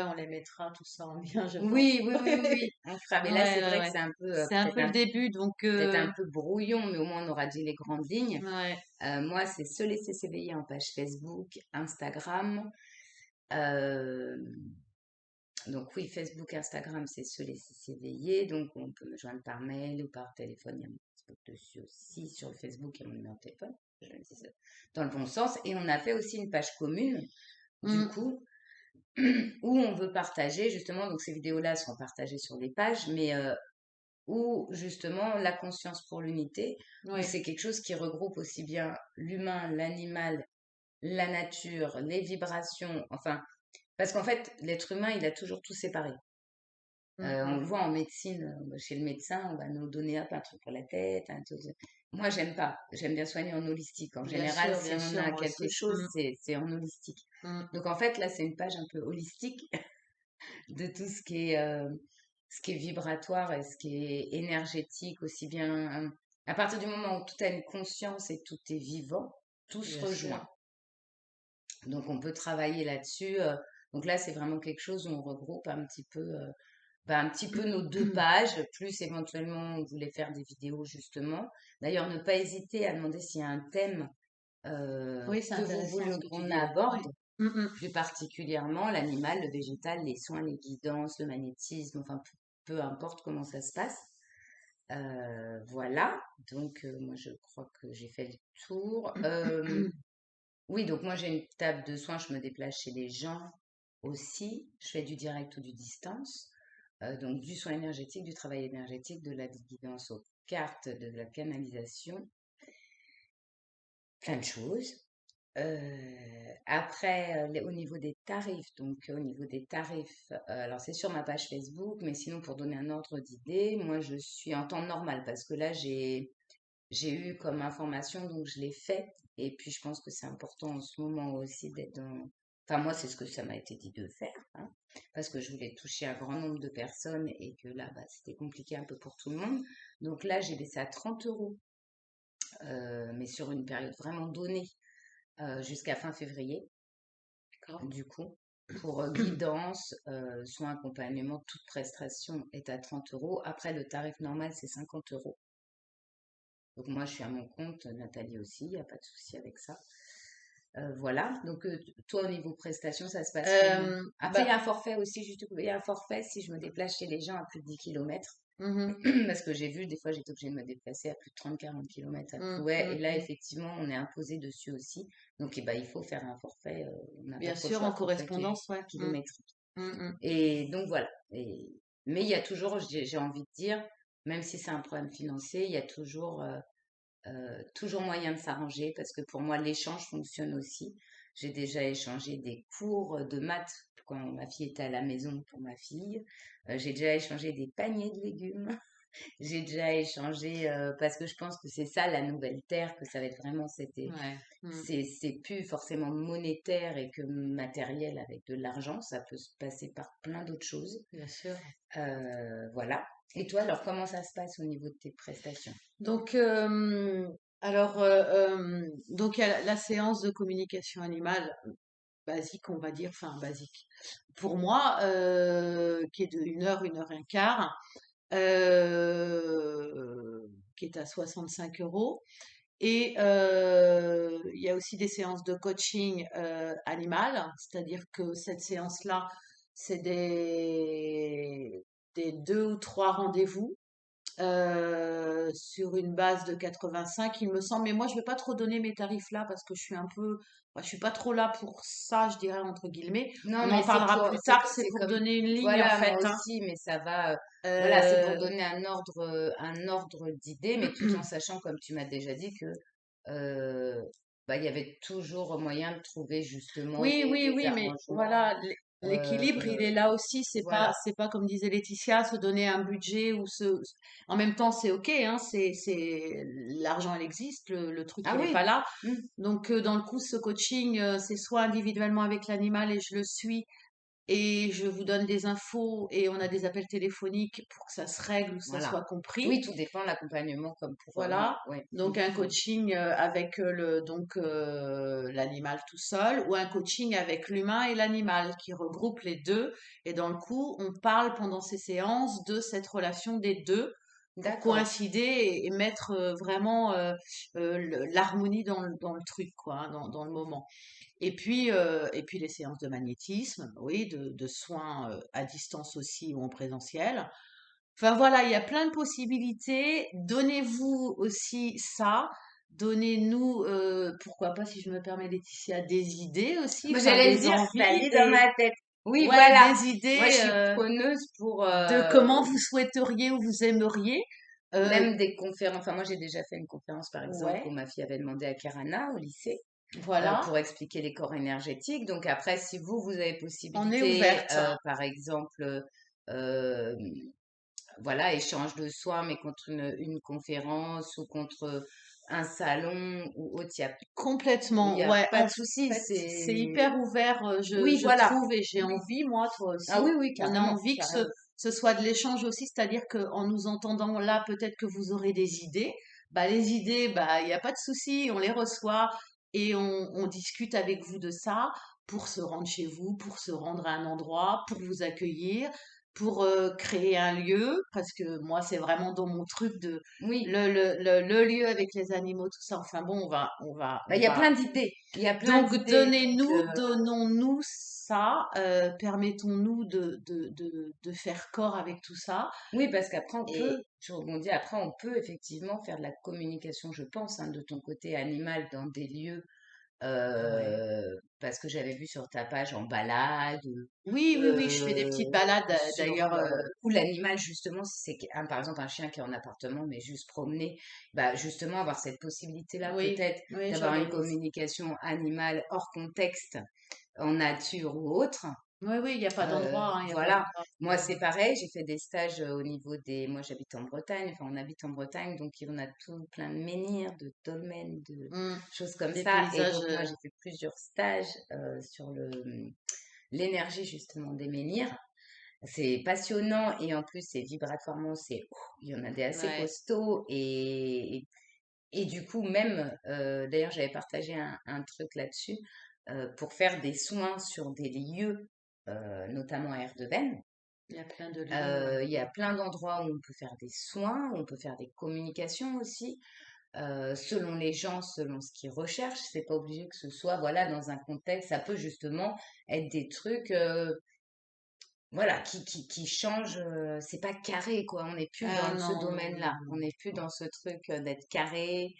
on les mettra, tout ça en lien, je pense. Oui, oui, oui, oui, oui, on fera. Mais là, Ouais, c'est ouais, vrai que ouais. c'est un peu, C'est un peu le début, donc peut-être un peu brouillon, mais au moins on aura dit les grandes lignes. ouais. Moi, c'est Se laisser s'éveiller en page Facebook, Instagram. Euh, donc oui, Facebook, Instagram, c'est Se laisser s'éveiller. Donc on peut me joindre par mail ou par téléphone. Il y a mon Facebook dessus aussi. Sur le Facebook, il y a mon numéro de téléphone. Je le dis ça dans le bon sens. Et on a fait aussi une page commune, du Mm, coup, où on veut partager justement. Donc ces vidéos-là seront partagées sur les pages, mais ou justement la conscience pour l'unité, où ouais. c'est quelque chose qui regroupe aussi bien l'humain, l'animal, la nature, les vibrations, enfin, parce qu'en fait, l'être humain, il a toujours tout séparé. Mm, On mm. le voit en médecine, chez le médecin, on va nous donner hop, un truc pour la tête, un truc. Moi, j'aime pas. J'aime bien soigner en holistique. En général, si Bien on sûr, a moi quelque aussi. chose, Mm, c'est en holistique. mm. Donc en fait, là, c'est une page un peu holistique de tout ce qui est vibratoire et ce qui est énergétique, aussi bien. À partir du moment où tout a une conscience et tout est vivant, tout se Bien sûr. rejoint. Donc on peut travailler là-dessus. Donc là, c'est vraiment quelque chose où on regroupe un petit peu nos deux pages, plus éventuellement on voulait faire des vidéos justement. D'ailleurs, ne pas hésiter à demander s'il y a un thème Oui, c'est que vous intéressant voulez ce que tu qu'on dis, ouais. aborde Ouais. Mm, mm. plus particulièrement l'animal, le végétal, les soins, les guidances, le magnétisme, enfin peu importe comment ça se passe. Voilà, donc moi je crois que j'ai fait le tour. Oui, donc moi j'ai une table de soins, je me déplace chez les gens aussi, je fais du direct ou du distance, donc du soin énergétique, du travail énergétique, de la guidance aux cartes, de la canalisation, plein de choses. Après, au niveau des tarifs, donc au niveau des tarifs, alors c'est sur ma page Facebook, mais sinon pour donner un ordre d'idée, moi je suis en temps normal parce que là j'ai eu comme information, donc je l'ai fait. Et puis je pense que c'est important en ce moment aussi d'être Enfin, moi, c'est ce que ça m'a été dit de faire, hein, parce que je voulais toucher un grand nombre de personnes et que là, bah, c'était compliqué un peu pour tout le monde. Donc là, j'ai baissé à 30 euros, mais sur une période vraiment donnée, jusqu'à fin février, D'accord. du coup. Pour guidance, soins, accompagnement, toute prestation est à 30 euros. Après, le tarif normal, c'est 50 euros. Donc moi, je suis à mon compte, Nathalie aussi, il n'y a pas de souci avec ça. Voilà, donc toi au niveau prestation, ça se passe comment? Après, il y Bah, a un forfait aussi, juste, il y a un forfait si je me déplace chez les gens à plus de 10 kilomètres. mhm, Parce que j'ai vu, des fois, j'étais obligée de me déplacer à plus de 30-40 kilomètres à mm, Clouet. Et mm, là, mm. effectivement, on est imposé dessus aussi. Donc, eh ben, il faut faire un forfait. On n'a pas Bien trop le sûr, choix, en forfait correspondance, ouais. Mm, kilométrique. mm, mm. Et donc, voilà. Mais il y a toujours, j'ai envie de dire, même si c'est un problème financier, il y a toujours moyen de s'arranger parce que pour moi, l'échange fonctionne aussi. J'ai déjà échangé des cours de maths quand ma fille était à la maison pour ma fille. J'ai déjà échangé des paniers de légumes. J'ai déjà échangé parce que je pense que c'est ça la nouvelle terre, que ça va être vraiment Ouais. Mm, c'est plus forcément monétaire et que matériel avec de l'argent, ça peut se passer par plein d'autres choses. bien sûr. Voilà. Et toi, alors comment ça se passe au niveau de tes prestations? Donc, alors, donc il y a la séance de communication animale basique, on va dire, enfin basique. Pour moi, qui est de une heure et un quart, qui est à 65 euros. Et il y a aussi des séances de coaching animal, c'est-à-dire que cette séance-là, c'est des deux ou trois rendez-vous sur une base de 85, il me semble. Mais moi, je vais pas trop donner mes tarifs là parce que je suis un peu, enfin, je suis pas trop là pour ça, je dirais entre guillemets. Non, On mais en parlera plus tard. C'est c'est pour comme, donner une ligne en voilà, moi fait, hein. aussi, mais ça va, voilà, c'est pour Euh, donner un ordre d'idée, mais tout en sachant, comme tu m'as déjà dit, que euh, bah, il y avait toujours moyen de trouver justement Oui, oui, des oui, mais arrangements. voilà, euh, l'équilibre, il est là aussi. voilà. C'est pas comme disait Laetitia, se donner un budget ou en même temps, c'est ok, hein, l'argent, il existe, le truc, Ah il est pas oui. là. Mm. Donc, dans le coup, ce coaching, c'est soit individuellement avec l'animal et je le suis et je vous donne des infos et on a des appels téléphoniques pour que ça se règle ou ça Voilà. soit compris. Oui, tout dépend de l'accompagnement, comme pour, oui, Voilà. ouais. Donc un coaching avec l'animal tout seul ou un coaching avec l'humain et l'animal qui regroupe les deux et dans le coup on parle pendant ces séances de cette relation des deux pour D'accord. coïncider et mettre vraiment l'harmonie dans le truc quoi hein, dans le moment. Et puis les séances de magnétisme, oui, de soins à distance aussi ou en présentiel. Enfin voilà, il y a plein de possibilités. Donnez-vous aussi ça. Donnez-nous, pourquoi pas, si je me permets, Laetitia, des idées aussi, Moi, enfin j'allais le des dire, ça envies, lit dans ma tête. Oui, ouais, voilà. des Moi, je idées suis preneuse pour de comment vous souhaiteriez ou vous aimeriez. Euh, même des conférences. Enfin, moi, j'ai déjà fait une conférence, par exemple, où ouais, ma fille avait demandé à Kirana au lycée voilà, pour expliquer les corps énergétiques. Donc après, si vous avez on est possibilité, ouverte. par exemple, euh, voilà, échange de soins, mais contre une conférence ou contre un salon ou autre, il Complètement, y a ouais. pas En de souci. fait, c'est hyper ouvert, Oui, je voilà. trouve, et j'ai Oui. envie, moi, toi Ah aussi. oui, oui, On a carrément, envie que carrément. ce soit de l'échange aussi, c'est-à-dire qu'en nous entendant là, peut-être que vous aurez des idées. Bah, les idées, bah, il n'y a pas de souci, on les reçoit et on discute avec vous de ça pour se rendre chez vous, pour se rendre à un endroit, pour vous accueillir, pour créer un lieu, parce que moi, c'est vraiment dans mon truc de Oui. le lieu avec les animaux, tout ça. Enfin bon, Bah, on il y a va. plein d'idées. Il y a plein Donc d'idées. Donc, donnons-nous ça, permettons-nous de faire corps avec tout ça. oui, parce qu'après, Et je rebondis, après, on peut effectivement faire de la communication, je pense, hein, de ton côté animal dans des lieux, ouais. parce que j'avais vu sur ta page en balade, Oui, oui, oui, je fais des petites balades sur, d'ailleurs. où l'animal, justement, si c'est par exemple un chien qui est en appartement, mais juste promener, bah, justement, avoir cette possibilité-là, Oui, peut-être, oui, d'avoir une j'organise. communication animale hors contexte, en nature ou autre. Oui, oui, il n'y a pas d'endroit, hein, il n'y a pas Voilà. d'endroit. Moi, c'est pareil, j'ai fait des stages au niveau des... Moi, j'habite en Bretagne, enfin, on habite en Bretagne, donc on a tout plein de menhirs, de dolmens, de Mm. choses comme Des ça. Et paysages. donc, moi, j'ai fait plusieurs stages sur l'énergie, justement, des menhirs. C'est passionnant et en plus, c'est vibratoirement, il y en a des assez Ouais, costauds et du coup, même, d'ailleurs, j'avais partagé un truc là-dessus, pour faire des soins sur des lieux, notamment à Erdeven. il y a plein de lieux. Ouais. Il y a plein d'endroits où on peut faire des soins, où on peut faire des communications aussi, selon les gens, selon ce qu'ils recherchent. C'est pas obligé que ce soit, voilà, dans un contexte. Ça peut justement être des trucs, voilà, qui changent. C'est pas carré, quoi. On n'est plus Ah dans ce non, non, non, domaine-là. On non. n'est plus dans ce truc d'être carré.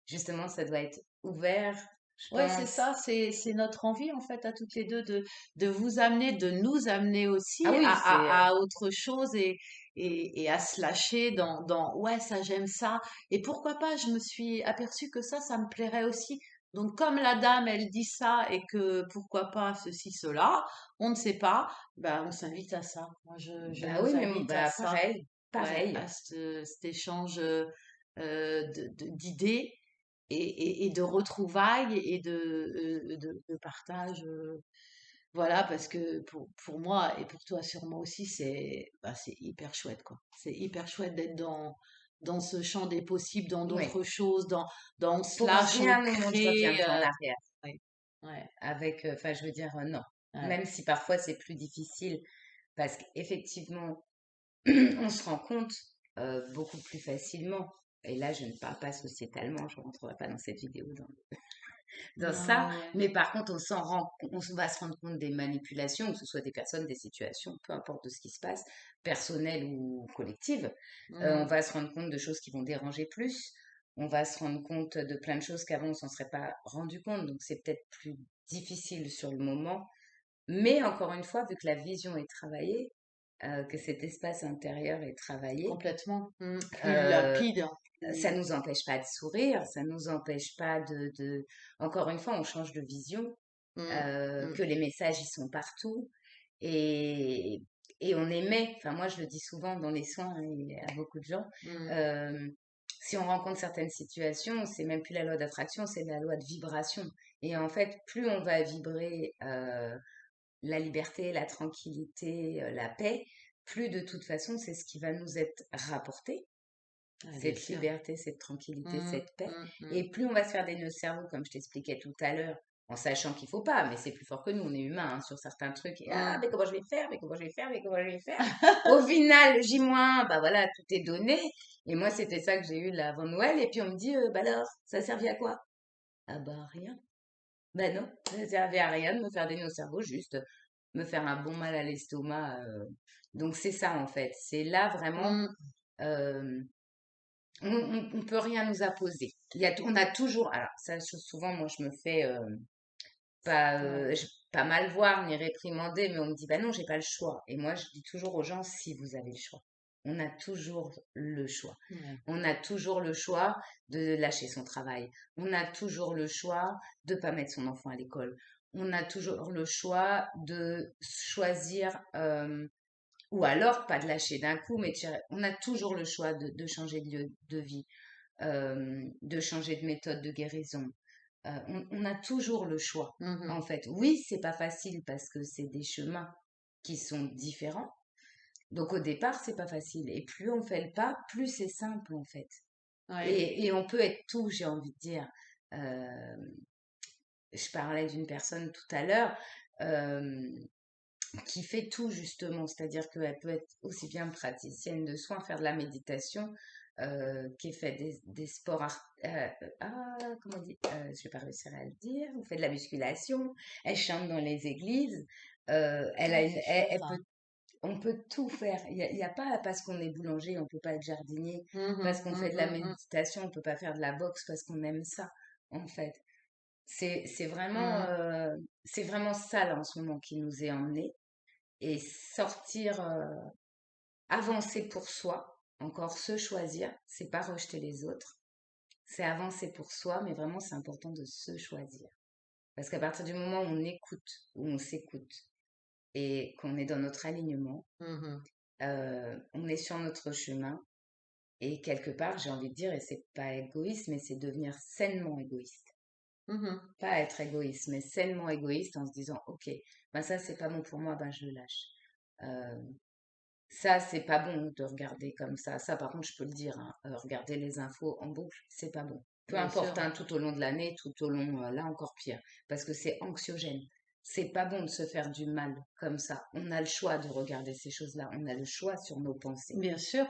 Justement, ça doit être ouvert, je Ouais, c'est pense. ça, c'est notre envie en fait à toutes les deux de vous amener, de nous amener Ah aussi oui, à autre chose et à se lâcher dans ouais, ça j'aime ça. Et pourquoi pas, je me suis aperçue que ça me plairait aussi. Donc comme la dame, elle dit ça et que pourquoi pas ceci, cela, on ne sait pas, bah on s'invite à ça. Moi, je bah oui, nous mais invite à bah ça, pareil, ouais, pareil. à cet échange d'idées et de retrouvailles et de partage. Voilà, parce que pour moi et pour toi sûrement aussi, c'est hyper chouette, quoi. C'est hyper chouette d'être dans ce champ des possibles, dans Oui. d'autres choses, dans on se Pour lâche, on rien au monde, je crée. reviendrai en arrière. Ouais, ouais, Avec, enfin, je veux dire, non. ouais. Même si parfois c'est plus difficile, parce qu'effectivement, on se rend compte beaucoup plus facilement. Et là, je ne parle pas sociétalement, je ne rentrerai pas dans cette vidéo, dans Non, ça. ouais, ouais. Mais par contre, va se rendre compte des manipulations, que ce soit des personnes, des situations, peu importe de ce qui se passe, personnelles ou collectives. On Mm. va se rendre compte de choses qui vont déranger plus. On va se rendre compte de plein de choses qu'avant on s'en serait pas rendu compte. Donc c'est peut-être plus difficile sur le moment. Mais encore une fois, vu que la vision est travaillée, que cet espace intérieur est travaillé, Complètement. Mm. Plus euh, lapide, hein, ça plus. nous empêche pas de sourire, ça nous empêche pas Encore une fois, on change de vision, Mm, que mm, les messages, ils sont partout. Et, et on émet, enfin moi je le dis souvent dans les soins et à beaucoup de gens, mm. euh, si on rencontre certaines situations, c'est même plus la loi d'attraction, c'est la loi de vibration. Et en fait, plus on va vibrer la liberté, la tranquillité, la paix, plus de toute façon, c'est ce qui va nous être rapporté, Ah, bien cette sûr. liberté, cette tranquillité, Mm, cette paix. mm, mm. Et plus on va se faire des nœuds au cerveau, comme je t'expliquais tout à l'heure, en sachant qu'il faut pas, mais c'est plus fort que nous, on est humain sur certains trucs. Et, ah, Mm. mais comment je vais faire, mais comment je vais faire, mais comment je vais faire. Au final, J-, bah voilà, tout est donné. Et moi, c'était ça que j'ai eu là avant Noël. Et puis on me dit, bah alors, ça servait à quoi? Ah bah rien. Ben non, ça servait à rien de me faire des nœuds au cerveau, juste me faire un bon mal à l'estomac. Donc c'est ça en fait. C'est là vraiment, Mm. euh, on peut rien nous imposer. On a toujours, alors ça souvent moi je me fais Ouais. pas mal voir ni réprimander, mais on me dit bah non j'ai pas le choix. Et moi je dis toujours aux gens si vous avez le choix. On a toujours le choix. Ouais. On a toujours le choix de lâcher son travail. On a toujours le choix de pas mettre son enfant à l'école. On a toujours le choix de choisir, ou alors pas de lâcher d'un coup, mais on a toujours le choix de changer de lieu de vie, de changer de méthode de guérison. On a toujours le choix, Mhm. en fait. Oui, c'est pas facile parce que c'est des chemins qui sont différents. Donc au départ, c'est pas facile. Et plus on fait le pas, plus c'est simple, en fait. Ouais. Et on peut être tout, j'ai envie de dire. Euh, je parlais d'une personne tout à l'heure qui fait tout justement, c'est-à-dire qu'elle peut être aussi bien praticienne de soins, faire de la méditation, qui fait des sports, comment on dit, je vais pas réussir à le dire, ou fait de la musculation, elle chante dans les églises, Ah, c'est chouette, elle ça. peut, on peut tout faire. Il y a pas parce qu'on est boulanger, on peut pas être jardinier, Mhm, parce qu'on fait de la mhm, méditation, on peut pas faire de la boxe parce qu'on aime ça, en fait. mhm, C'est vraiment ça là en ce moment qui nous est emmené et sortir, avancer pour soi, encore se choisir, c'est pas rejeter les autres, c'est avancer pour soi, mais vraiment c'est important de se choisir. Parce qu'à partir du moment où on écoute, où on s'écoute, et qu'on est dans notre alignement, Mhm. on est sur notre chemin. Et quelque part, j'ai envie de dire, et c'est pas égoïste, mais c'est devenir sainement égoïste. Mhm. Pas être égoïste, mais sainement égoïste en se disant, OK, ben ça, c'est pas bon pour moi, ben je le lâche. Euh, Ça, c'est pas bon de regarder comme ça. Ça, par contre, je peux le dire, hein, regarder les infos en boucle, c'est pas bon. Peu Bien importe, sûr. hein, tout au long de l'année, tout au long, là encore pire, parce que c'est anxiogène. C'est pas bon de se faire du mal comme ça. On a le choix de regarder ces choses-là. On a le choix sur nos pensées. Bien sûr.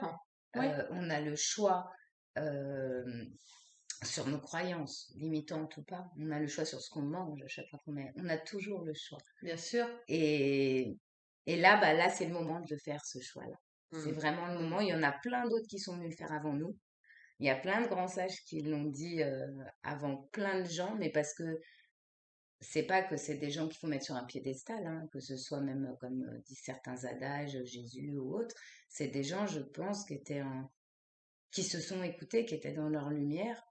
Oui. On a le choix euh, sur nos croyances, limitantes ou pas. On a le choix sur ce qu'on mange à chaque fois qu'on est. On a toujours le choix. Bien sûr. Et, et là, bah là, c'est le moment de le faire, ce choix-là. C'est Mm. vraiment le moment. Il y en a plein d'autres qui sont venus le faire avant nous. Il y a plein de grands sages qui l'ont dit avant plein de gens, mais parce que c'est pas que c'est des gens qu'il faut mettre sur un piédestal, hein, que ce soit même comme disent certains adages, Jésus ou autres. C'est des gens, je pense, qui se sont écoutés, qui étaient dans leur lumière.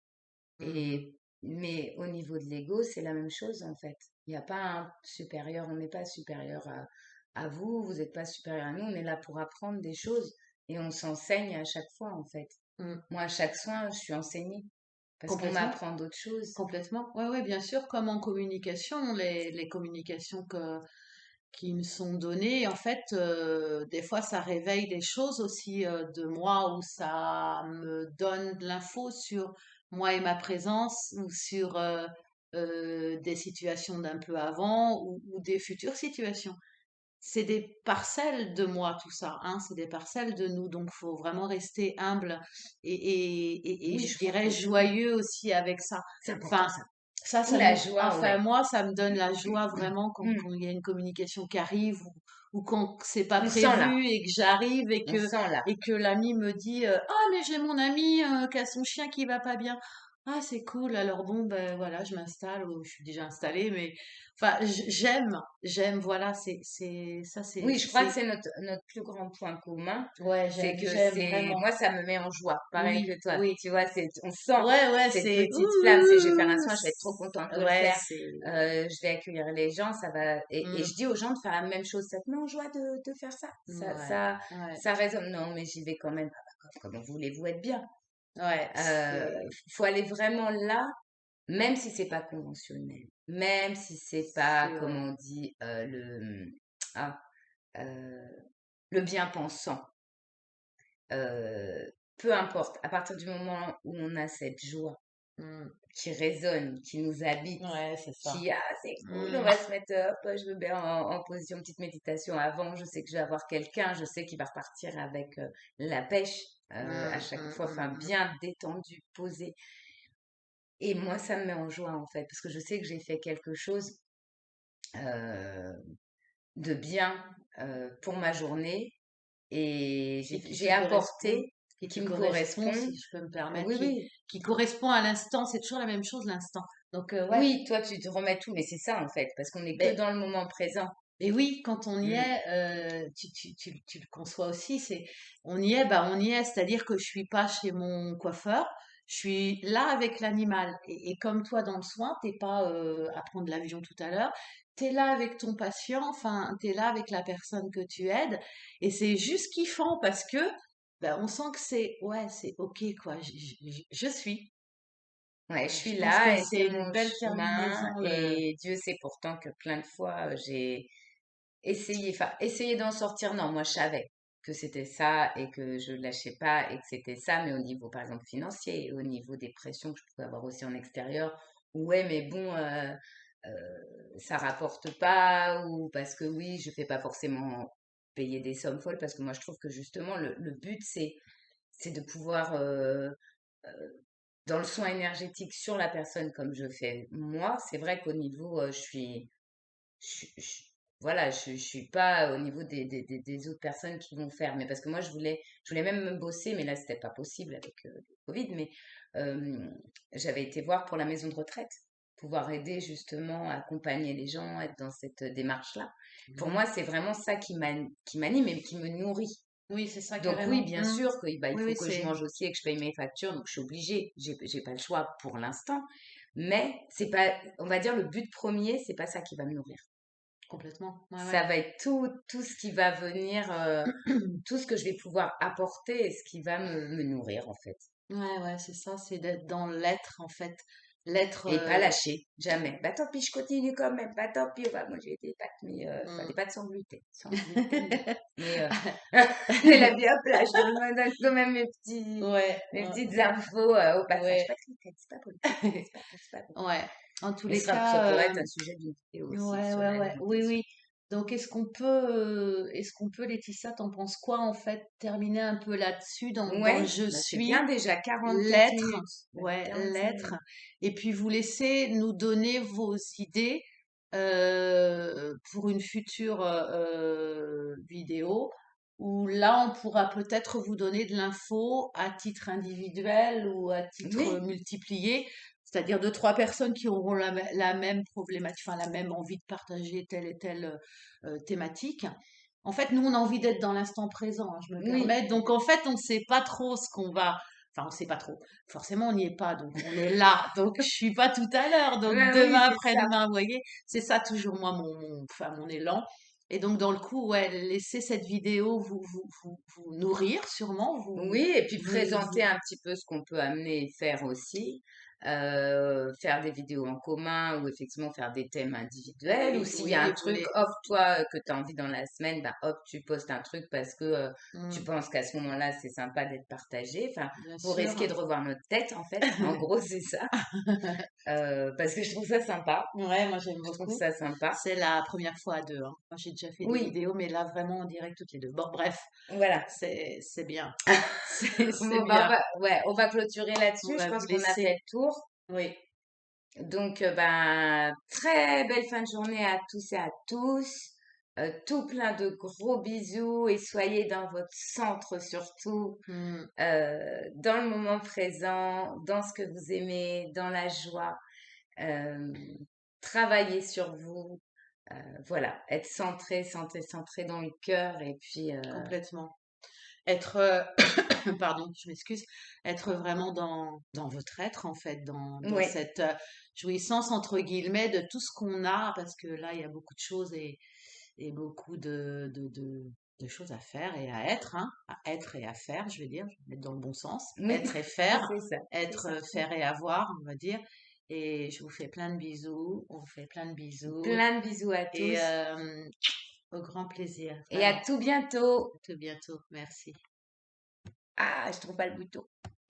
Mhm. Mais au niveau de l'ego, c'est la même chose en fait. Il n'y a pas un supérieur, on n'est pas supérieur à vous, vous n'êtes pas supérieur à nous, on est là pour apprendre des choses et on s'enseigne à chaque fois en fait. Mm. Moi, à chaque soin, je suis enseignée parce qu'on Complètement. m'apprend d'autres choses. Complètement. Oui, oui, bien sûr. Comme en communication, les communications qui me sont données, en fait, des fois, ça réveille des choses aussi de moi, ou ça me donne de l'info sur moi et ma présence, ou sur des situations d'un peu avant, ou des futures situations. C'est des parcelles de moi, tout ça, hein, c'est des parcelles de nous, donc faut vraiment rester humble et Oui, je je crois dirais que oui, joyeux aussi avec ça. c'est important Enfin, ça. ça La nous, joie, enfin ouais. moi, ça me donne la joie vraiment Mm. quand il y a une communication qui arrive, ou quand c'est pas On sent là, prévu et que j'arrive on sent là. et que l'ami me dit ah mais j'ai mon ami qui a son chien qui va pas bien. Ah c'est cool, alors bon ben voilà, je m'installe, ou je suis déjà installée, mais enfin j'aime, voilà, c'est ça, Oui, je crois que c'est c'est notre plus grand point commun. ouais, C'est que j'aime vraiment. moi, ça me met en joie, pareil Oui, que toi. oui. Tu vois, on sent Ouais, ouais, cette c'est petite flamme. C'est, je vais faire un ouh, soin, je vais être trop contente de le ouais, faire. c'est Je vais accueillir les gens, ça va. Et mm, je dis aux gens de faire la même chose. Ça te met en joie de faire ça. ouais, ouais, Ça résonne. Non, mais j'y vais quand même. Ah bah, comment voulez-vous être bien? ouais, Faut aller vraiment là, même si c'est pas conventionnel, même si c'est pas, c'est comme vrai. on dit, ah, euh, le bien-pensant. Peu importe, à partir du moment où on a cette joie Mm, qui résonne, qui nous habite, ouais, c'est ça. c'est cool, on Mm, va se mettre up, je me mets en position petite méditation avant, je sais que je vais avoir quelqu'un, je sais qu'il va repartir avec la pêche à mm, chaque mm, fois, mm, enfin mm. bien détendu, posé. Et moi, ça me met en joie en fait, parce que je sais que j'ai fait quelque chose euh, de bien pour ma journée et Et qui te j'ai correspond, apporté, qui te qui me correspond, correspond. si je peux me permettre, Oui, oui, qui correspond à l'instant. C'est toujours la même chose, l'instant. Donc, ouais. oui, toi tu te remets tout, mais c'est ça en fait, parce qu'on n'est que Mais, dans le moment présent. mais oui, quand on y Mm. est, tu le conçois aussi, on y est, bah, on y est. C'est-à-dire que je suis pas chez mon coiffeur, je suis là avec l'animal. Et comme toi dans le soin, t'es pas à prendre l'avion tout à l'heure, t'es là avec ton patient, enfin, t'es là avec la personne que tu aides. Et c'est juste kiffant parce que, bah, on sent que ouais, c'est ok, quoi. Je suis. Ouais, je suis Je pense que là et c'est c'est une mon belle chemin terminaison, et Dieu sait pourtant que plein de fois j'ai essayé d'en sortir. Non, moi je savais que c'était ça et que je lâchais pas et que c'était ça, mais au niveau par exemple financier, au niveau des pressions que je pouvais avoir aussi en extérieur, ouais, mais bon, ça rapporte pas ou parce que oui, je fais pas forcément payer des sommes folles parce que moi je trouve que justement le but c'est de pouvoir dans le soin énergétique sur la personne comme je fais moi, c'est vrai qu'au niveau, je- voilà, je suis pas au niveau des autres personnes qui vont faire, mais parce que moi je voulais même me bosser, mais là c'était pas possible avec le Covid, mais euh, j'avais été voir pour la maison de retraite, pouvoir aider justement, accompagner les gens, être dans cette démarche-là. Pour Mhm. moi, c'est vraiment ça qui m'anime et qui me nourrit. Oui, c'est ça, Donc oui, carrément. bien sûr que bah, il Oui, faut oui, que je c'est mange aussi et que je paye mes factures, donc je suis obligée, j'ai pas le choix pour l'instant. Mais c'est pas, on va dire le but premier, c'est pas ça qui va me nourrir. complètement. Ouais, Ça ouais. va être tout ce qui va venir, tout ce que je vais pouvoir apporter et ce qui va me nourrir, en fait. Ouais, ouais, c'est ça, c'est d'être dans l'être, en fait. L'être, Et pas lâcher, jamais. Bah tant pis, je continue quand même. Bah tant pis, on va manger des pâtes, mais enfin des mmh. pâtes sans gluten. Sans gluten, non. Mais, mais la vie à plat, je donne quand même Ouais, mes ouais, petites infos au passage. ouais, Pas de gluten, c'est pas bon, le gluten, c'est pas bon, c'est pas bon. ouais. En tous Mais les ça pourrait cas, être un sujet d'une vidéo aussi ouais, sur ouais, ouais. Oui, l'alimentation. oui. Donc, est-ce qu'on peut, Laetitia, t'en penses quoi, en fait, terminer un peu là-dessus, dans le Ouais, je bah c'est bien suis, déjà, 44 l'être, minutes. Même ouais, 45 l'être, minutes. et puis vous laissez nous donner vos idées pour une future vidéo, où là, on pourra peut-être vous donner de l'info à titre individuel ou à titre Oui, multiplié, c'est-à-dire deux, trois personnes qui auront la même problématique, enfin la même envie de partager telle et telle thématique. En fait, nous, on a envie d'être dans l'instant présent, hein, je me oui, permets. Donc, en fait, on ne sait pas trop ce qu'on va. Enfin, on ne sait pas trop. Forcément, on n'y est pas, donc on est là. Donc, je suis pas tout à l'heure. Donc, ouais, demain, oui, c'est ça. après-demain, vous voyez, c'est ça toujours moi, enfin, mon élan. Et donc, dans le coup, ouais, laissez cette vidéo vous nourrir, sûrement, Oui, et puis présenter vous, un petit peu ce qu'on peut amener et faire aussi. Faire des vidéos en commun ou effectivement faire des thèmes individuels. Ou oui, s'il y a un oui, vous truc, les, hop, toi, que tu as envie dans la semaine, bah hop, tu postes un truc parce que tu hmm, penses qu'à ce moment-là, c'est sympa d'être partagé. Enfin, bien vous sûr. risquez de revoir notre tête, en fait. En gros, c'est ça. Parce que je trouve ça sympa. Ouais, moi j'aime Je trouve beaucoup. ça sympa. C'est la première fois à deux, hein. Moi j'ai déjà fait des Oui, vidéos, mais là vraiment en direct toutes les deux. Bon, bref, voilà. c'est bien. C'est Bon, bien. ouais, on va clôturer On là-dessus. Je va vous pense qu'on a fait laisser. le tour. Oui, Donc, ben, très belle fin de journée à tous et à tous. Tout plein de gros bisous et soyez dans votre centre surtout, hmm, dans le moment présent, dans ce que vous aimez, dans la joie. Euh, Travaillez sur vous. Voilà, être centré, centré, centré dans le cœur et puis complètement. Être, pardon, je m'excuse, être vraiment dans votre être en fait, dans ouais, cette jouissance entre guillemets de tout ce qu'on a, parce que là il y a beaucoup de choses et beaucoup de choses à faire et à être, hein, à être et à faire, je vais dire, je vais mettre dans le bon sens, oui, être et faire, c'est ça, c'est ça. être, faire et avoir, on va dire. Et je vous fais plein de bisous, on vous fait plein de bisous Plein de bisous à et tous au grand plaisir, et à vraiment. tout bientôt. À tout bientôt, merci. Ah, je trouve pas le bouton.